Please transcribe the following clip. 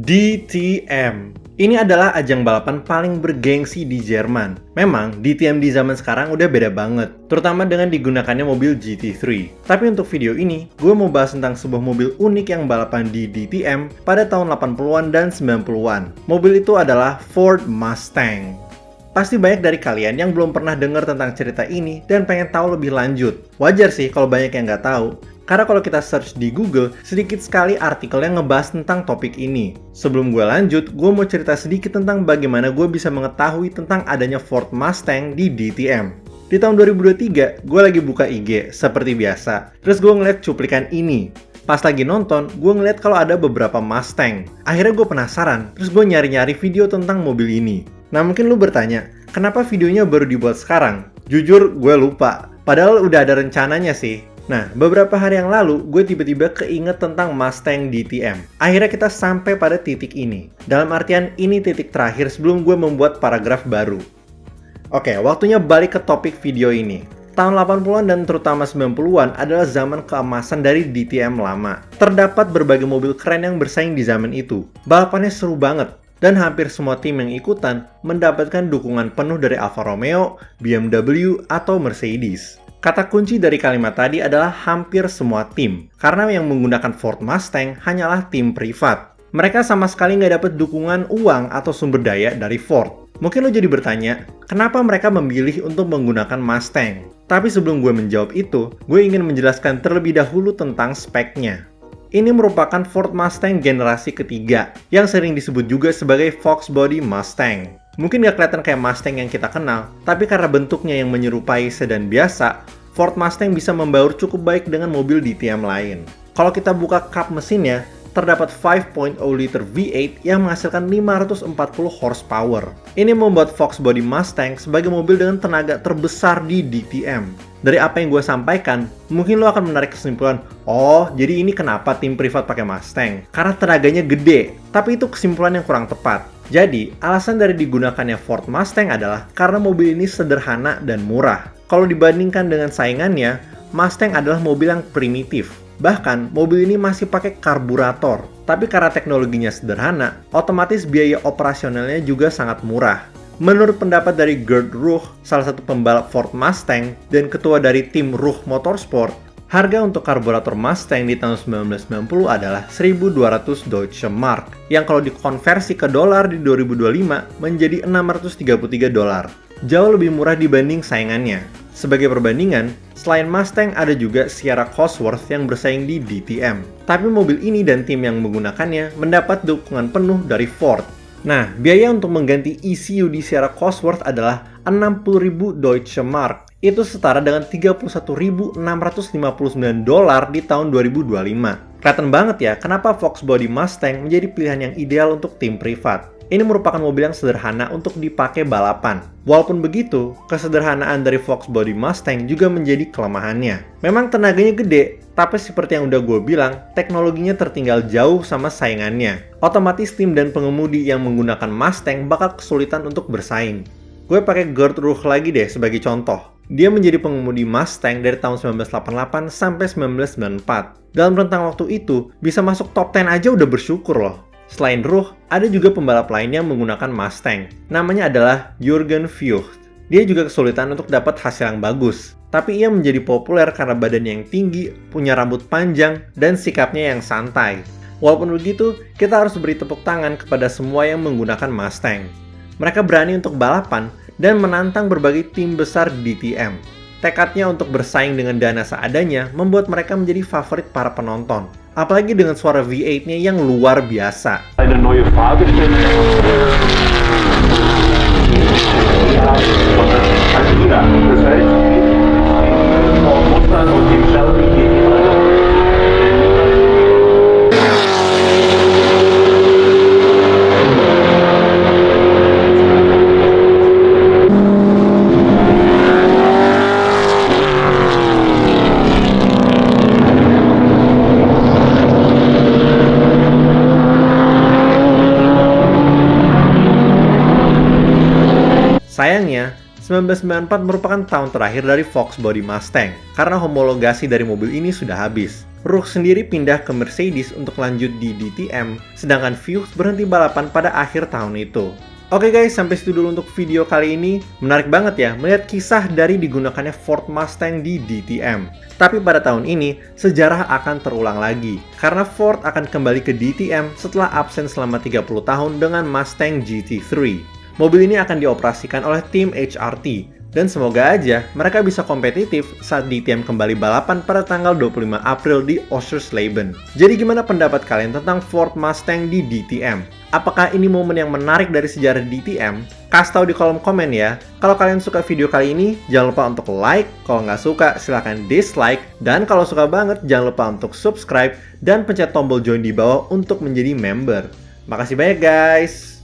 DTM. Ini adalah ajang balapan paling bergengsi di Jerman. Memang, DTM di zaman sekarang udah beda banget, terutama dengan digunakannya mobil GT3. Tapi untuk video ini, gue mau bahas tentang sebuah mobil unik yang balapan di DTM pada tahun 80-an dan 90-an. Mobil itu adalah Ford Mustang. Pasti banyak dari kalian yang belum pernah dengar tentang cerita ini dan pengen tahu lebih lanjut. Wajar sih kalau banyak yang nggak tahu. Karena kalau kita search di Google, sedikit sekali artikel yang ngebahas tentang topik ini. Sebelum gue lanjut, gue mau cerita sedikit tentang bagaimana gue bisa mengetahui tentang adanya Ford Mustang di DTM. Di tahun 2023, gue lagi buka IG, seperti biasa. Terus gue ngeliat cuplikan ini. Pas lagi nonton, gue ngeliat kalau ada beberapa Mustang. Akhirnya gue penasaran, terus gue nyari-nyari video tentang mobil ini. Nah mungkin lu bertanya, kenapa videonya baru dibuat sekarang? Jujur, gue lupa. Padahal udah ada rencananya sih. Nah, beberapa hari yang lalu, gue tiba-tiba keinget tentang Mustang DTM. Akhirnya kita sampai pada titik ini. Dalam artian, ini titik terakhir sebelum gue membuat paragraf baru. Oke, waktunya balik ke topik video ini. Tahun 80-an dan terutama 90-an adalah zaman keemasan dari DTM lama. Terdapat berbagai mobil keren yang bersaing di zaman itu. Balapannya seru banget. Dan hampir semua tim yang ikutan mendapatkan dukungan penuh dari Alfa Romeo, BMW, atau Mercedes. Kata kunci dari kalimat tadi adalah hampir semua tim, karena yang menggunakan Ford Mustang hanyalah tim privat. Mereka sama sekali nggak dapat dukungan uang atau sumber daya dari Ford. Mungkin lo jadi bertanya, kenapa mereka memilih untuk menggunakan Mustang? Tapi sebelum gue menjawab itu, gue ingin menjelaskan terlebih dahulu tentang speknya. Ini merupakan Ford Mustang generasi ketiga, yang sering disebut juga sebagai Fox Body Mustang. Mungkin gak kelihatan kayak Mustang yang kita kenal, tapi karena bentuknya yang menyerupai sedan biasa, Ford Mustang bisa membaur cukup baik dengan mobil DTM lain. Kalau kita buka kap mesinnya, terdapat 5.0 liter V8 yang menghasilkan 540 horsepower. Ini membuat Fox Body Mustang sebagai mobil dengan tenaga terbesar di DTM. Dari apa yang gue sampaikan, mungkin lo akan menarik kesimpulan, oh, jadi ini kenapa tim privat pakai Mustang? Karena tenaganya gede, tapi itu kesimpulan yang kurang tepat. Jadi, alasan dari digunakannya Ford Mustang adalah karena mobil ini sederhana dan murah. Kalau dibandingkan dengan saingannya, Mustang adalah mobil yang primitif. Bahkan, mobil ini masih pakai karburator. Tapi karena teknologinya sederhana, otomatis biaya operasionalnya juga sangat murah. Menurut pendapat dari Gerd Ruch, salah satu pembalap Ford Mustang dan ketua dari tim Ruch Motorsport, harga untuk karburator Mustang di tahun 1990 adalah 1.200 Deutsche Mark, yang kalau dikonversi ke dolar di 2025 menjadi 633 dolar. Jauh lebih murah dibanding saingannya. Sebagai perbandingan, selain Mustang ada juga Sierra Cosworth yang bersaing di DTM. Tapi mobil ini dan tim yang menggunakannya mendapat dukungan penuh dari Ford. Nah, biaya untuk mengganti ECU di Sierra Cosworth adalah 60.000 Deutsche Mark. Itu setara dengan 31.659 dolar di tahun 2025. Kelihatan banget ya, kenapa Fox Body Mustang menjadi pilihan yang ideal untuk tim privat. Ini merupakan mobil yang sederhana untuk dipakai balapan. Walaupun begitu, kesederhanaan dari Fox Body Mustang juga menjadi kelemahannya. Memang tenaganya gede, tapi seperti yang udah gue bilang, teknologinya tertinggal jauh sama saingannya. Otomatis tim dan pengemudi yang menggunakan Mustang bakal kesulitan untuk bersaing. Gue pakai Gerd Ruch lagi deh sebagai contoh. Dia menjadi pengemudi Mustang dari tahun 1988 sampai 1994. Dalam rentang waktu itu, bisa masuk top 10 aja udah bersyukur loh. Selain Ruch, ada juga pembalap lain yang menggunakan Mustang. Namanya adalah Jürgen Vught. Dia juga kesulitan untuk dapat hasil yang bagus. Tapi ia menjadi populer karena badannya yang tinggi, punya rambut panjang, dan sikapnya yang santai. Walaupun begitu, kita harus beri tepuk tangan kepada semua yang menggunakan Mustang. Mereka berani untuk balapan dan menantang berbagai tim besar DTM. Tekadnya untuk bersaing dengan dana seadanya membuat mereka menjadi favorit para penonton. Apalagi dengan suara V8-nya yang luar biasa. Sayangnya, 1994 merupakan tahun terakhir dari Fox Body Mustang, karena homologasi dari mobil ini sudah habis. Rook sendiri pindah ke Mercedes untuk lanjut di DTM, sedangkan Fuchs berhenti balapan pada akhir tahun itu. Oke guys, sampai situ dulu untuk video kali ini. Menarik banget ya melihat kisah dari digunakannya Ford Mustang di DTM. Tapi pada tahun ini, sejarah akan terulang lagi, karena Ford akan kembali ke DTM setelah absen selama 30 tahun dengan Mustang GT3. Mobil ini akan dioperasikan oleh tim HRT, dan semoga aja mereka bisa kompetitif saat DTM kembali balapan pada tanggal 25 April di Oschersleben. Jadi gimana pendapat kalian tentang Ford Mustang di DTM? Apakah ini momen yang menarik dari sejarah DTM? Kasih tahu di kolom komen ya. Kalau kalian suka video kali ini, jangan lupa untuk like. Kalau nggak suka, silahkan dislike. Dan kalau suka banget, jangan lupa untuk subscribe dan pencet tombol join di bawah untuk menjadi member. Makasih banyak guys!